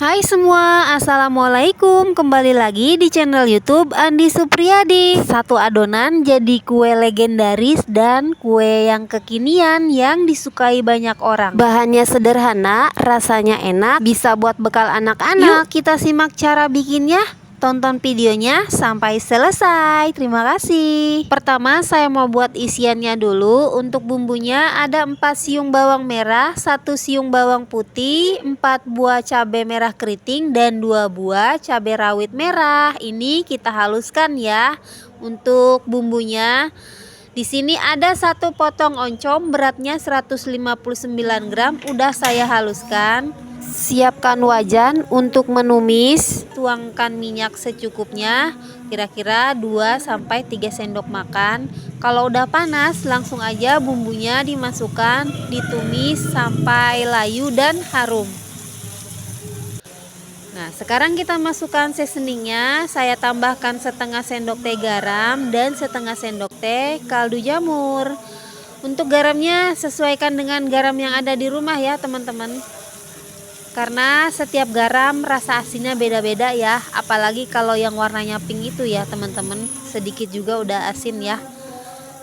Hai semua, assalamualaikum. Kembali lagi di channel YouTube Andi Supriyadi. Satu adonan jadi kue legendaris dan kue yang kekinian yang disukai banyak orang. Bahannya sederhana, rasanya enak, bisa buat bekal anak-anak. Yuk kita simak cara bikinnya. Tonton videonya sampai selesai. Terima kasih. Pertama saya mau buat isiannya dulu. Untuk bumbunya ada 4 siung bawang merah, 1 siung bawang putih, 4 buah cabai merah keriting, dan 2 buah cabai rawit merah. Ini kita haluskan ya. Untuk bumbunya di sini ada 1 potong oncom beratnya 159 gram, udah saya haluskan. Siapkan wajan untuk menumis. Tuangkan minyak secukupnya, kira-kira 2-3 sendok makan. Kalau udah panas, langsung aja bumbunya dimasukkan, ditumis sampai layu dan harum. Nah, sekarang kita masukkan seasoningnya. Saya tambahkan setengah sendok teh garam dan setengah sendok teh kaldu jamur. Untuk garamnya sesuaikan dengan garam yang ada di rumah ya teman-teman. Karena setiap garam rasa asinnya beda-beda ya. Apalagi kalau yang warnanya pink itu ya teman-teman, sedikit juga udah asin ya.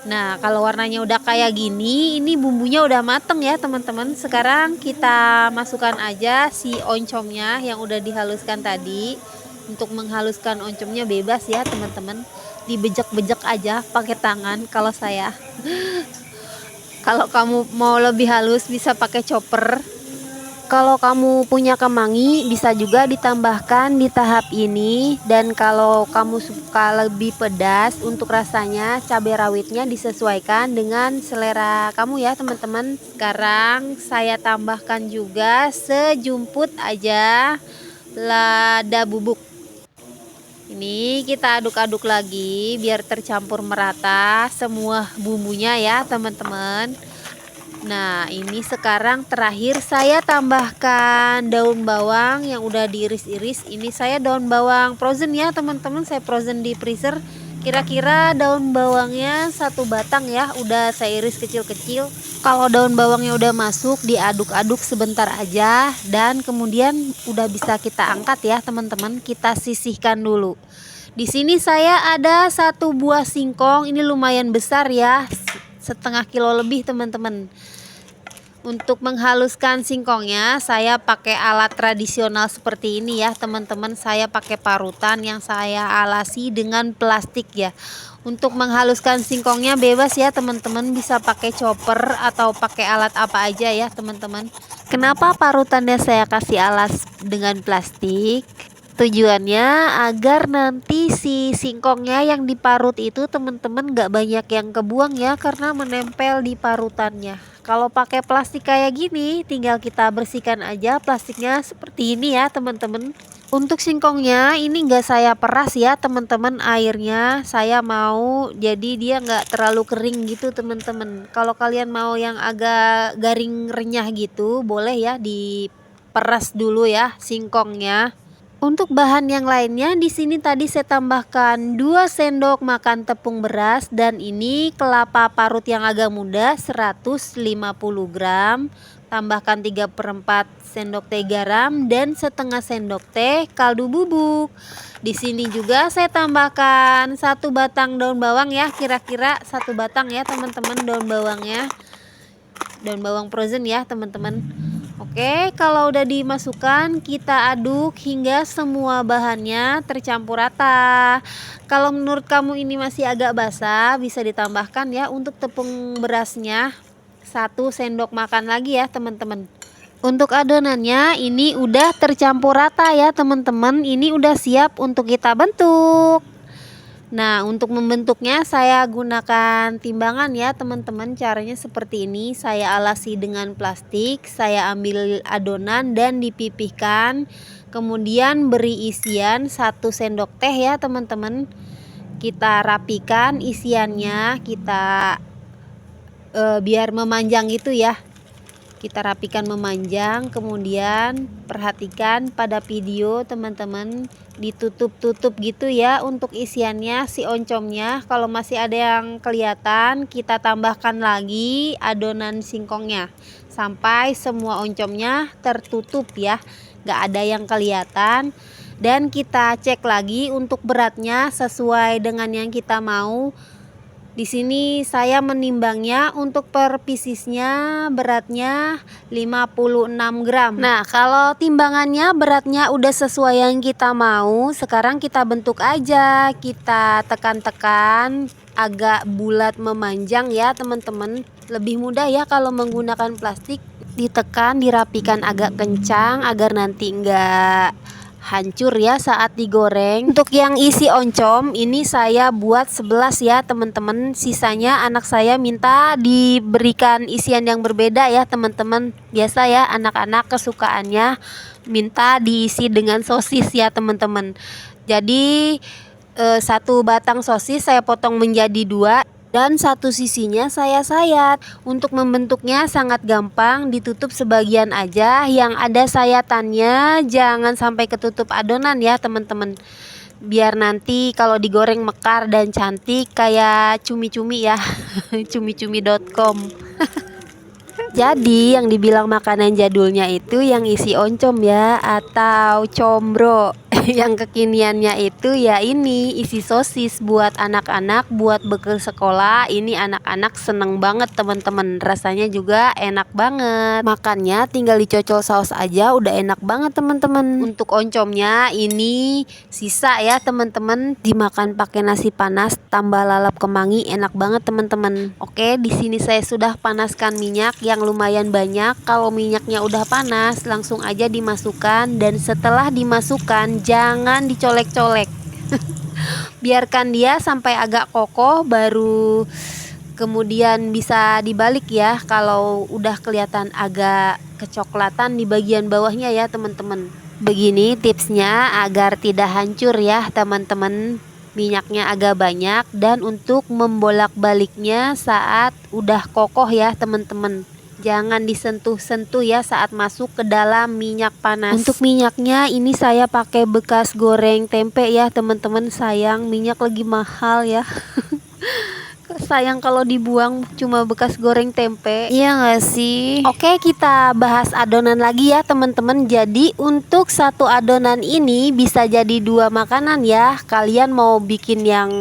Nah, kalau warnanya udah kayak gini, ini bumbunya udah mateng ya teman-teman. Sekarang kita masukkan aja si oncomnya yang udah dihaluskan tadi. Untuk menghaluskan oncomnya bebas ya teman-teman, dibejek-bejek aja pakai tangan kalau saya. Kalau kamu mau lebih halus bisa pakai chopper. Kalau kamu punya kemangi bisa juga ditambahkan di tahap ini. Dan kalau kamu suka lebih pedas untuk rasanya, cabai rawitnya disesuaikan dengan selera kamu ya teman-teman. Sekarang saya tambahkan juga sejumput aja lada bubuk. Ini kita aduk-aduk lagi biar tercampur merata semua bumbunya ya teman-teman. Nah, ini sekarang terakhir saya tambahkan daun bawang yang udah diiris-iris. Ini saya daun bawang frozen ya teman-teman, saya frozen di freezer. Kira-kira daun bawangnya 1 batang ya, udah saya iris kecil-kecil. Kalau daun bawangnya udah masuk, diaduk-aduk sebentar aja dan kemudian udah bisa kita angkat ya teman-teman. Kita sisihkan dulu. Di sini saya ada 1 buah singkong, ini lumayan besar ya, setengah kilo lebih teman-teman. Untuk menghaluskan singkongnya saya pakai alat tradisional seperti ini ya teman-teman. Saya pakai parutan yang saya alasi dengan plastik ya. Untuk menghaluskan singkongnya bebas ya teman-teman, bisa pakai chopper atau pakai alat apa aja ya teman-teman. Kenapa parutannya saya kasih alas dengan plastik? Tujuannya agar nanti si singkongnya yang diparut itu teman-teman gak banyak yang kebuang ya, karena menempel di parutannya. Kalau pakai plastik kayak gini tinggal kita bersihkan aja plastiknya seperti ini ya teman-teman. Untuk singkongnya ini gak saya peras ya teman-teman, airnya saya mau jadi dia gak terlalu kering gitu teman-teman. Kalau kalian mau yang agak garing renyah gitu boleh ya diperas dulu ya singkongnya. Untuk bahan yang lainnya di sini tadi saya tambahkan 2 sendok makan tepung beras dan ini kelapa parut yang agak muda 150 gram. Tambahkan 3/4 sendok teh garam dan setengah sendok teh kaldu bubuk. Di sini juga saya tambahkan 1 batang daun bawang ya, kira-kira 1 batang ya teman-teman daun bawangnya. Daun bawang frozen ya teman-teman. Oke, kalau udah dimasukkan kita aduk hingga semua bahannya tercampur rata. Kalau menurut kamu ini masih agak basah, bisa ditambahkan ya untuk tepung berasnya 1 sendok makan lagi ya teman-teman. Untuk adonannya ini udah tercampur rata ya teman-teman. Ini udah siap untuk kita bentuk. Nah, untuk membentuknya saya gunakan timbangan ya teman-teman. Caranya seperti ini, saya alasi dengan plastik, saya ambil adonan dan dipipihkan. Kemudian beri isian 1 sendok teh ya teman-teman. Kita rapikan isiannya, kita biar memanjang gitu ya. Kita rapikan memanjang, kemudian perhatikan pada video teman-teman, ditutup-tutup gitu ya untuk isiannya si oncomnya. Kalau masih ada yang kelihatan, kita tambahkan lagi adonan singkongnya sampai semua oncomnya tertutup ya. nggak ada yang kelihatan. Dan kita cek lagi untuk beratnya sesuai dengan yang kita mau. Di sini saya menimbangnya untuk per piecesnya beratnya 56 gram. Nah, kalau timbangannya beratnya udah sesuai yang kita mau, sekarang kita bentuk aja. Kita tekan-tekan agak bulat memanjang ya teman-teman. Lebih mudah ya kalau menggunakan plastik. Ditekan, dirapikan agak kencang agar nanti enggak hancur ya saat digoreng. Untuk yang isi oncom ini saya buat 11 ya teman-teman. Sisanya anak saya minta diberikan isian yang berbeda ya teman-teman. Biasa ya anak-anak kesukaannya minta diisi dengan sosis ya teman-teman. Jadi satu batang sosis saya potong menjadi 2 dan satu sisinya saya sayat. Untuk membentuknya sangat gampang, ditutup sebagian aja, yang ada sayatannya jangan sampai ketutup adonan ya teman-teman, biar nanti kalau digoreng mekar dan cantik kayak cumi-cumi ya. Cumi-cumi.com. Jadi yang dibilang makanan jadulnya itu yang isi oncom ya, atau combro. Yang kekiniannya itu ya ini isi sosis buat anak-anak, buat bekal sekolah. Ini anak-anak seneng banget teman-teman. Rasanya juga enak banget. Makannya tinggal dicocol saus aja udah enak banget teman-teman. Untuk oncomnya ini sisa ya teman-teman, dimakan pakai nasi panas tambah lalap kemangi, enak banget teman-teman. Oke, di sini saya sudah panaskan minyak yang lumayan banyak. Kalau minyaknya udah panas langsung aja dimasukkan, dan setelah dimasukkan jangan dicolek-colek. Biarkan dia sampai agak kokoh, baru kemudian bisa dibalik ya kalau udah kelihatan agak kecoklatan di bagian bawahnya ya teman-teman. Begini tipsnya agar tidak hancur ya teman-teman. Minyaknya agak banyak, dan untuk membolak-baliknya saat udah kokoh ya teman-teman. Jangan disentuh-sentuh ya saat masuk ke dalam minyak panas. Untuk minyaknya ini saya pakai bekas goreng tempe ya teman-teman. Sayang minyak lagi mahal ya. Sayang kalau dibuang cuma bekas goreng tempe. Iya gak sih? Oke, kita bahas adonan lagi ya teman-teman. Jadi untuk satu adonan ini bisa jadi 2 makanan ya. Kalian mau bikin yang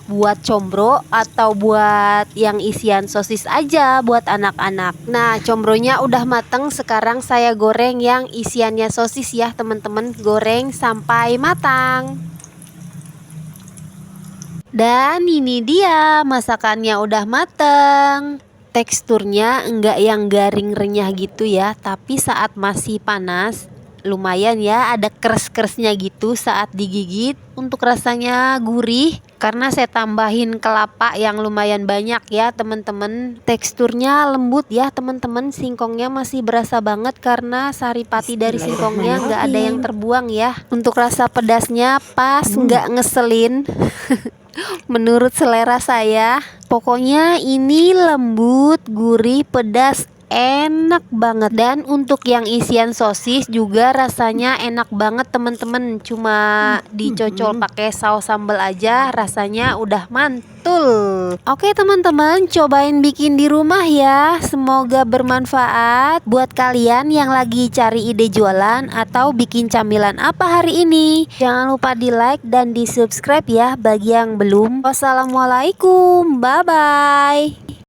buat combro atau buat yang isian sosis aja buat anak-anak. Nah, combronya udah mateng. Sekarang saya goreng yang isiannya sosis ya teman-teman. Goreng sampai matang. Dan ini dia masakannya udah mateng. Teksturnya enggak yang garing renyah gitu ya, tapi saat masih panas lumayan ya ada keres-keresnya gitu saat digigit. Untuk rasanya gurih karena saya tambahin kelapa yang lumayan banyak ya teman-teman. Teksturnya lembut ya teman-teman, singkongnya masih berasa banget karena saripati dari singkongnya nggak ada yang terbuang ya. Untuk rasa pedasnya pas, nggak ngeselin. Menurut selera saya, pokoknya ini lembut, gurih, pedas, enak banget. Dan untuk yang isian sosis juga rasanya enak banget teman-teman. Cuma dicocol pakai saus sambal aja rasanya udah mantul. Oke teman-teman, cobain bikin di rumah ya. Semoga bermanfaat buat kalian yang lagi cari ide jualan atau bikin camilan apa hari ini. Jangan lupa di like dan di subscribe ya bagi yang belum. Wassalamualaikum, bye bye.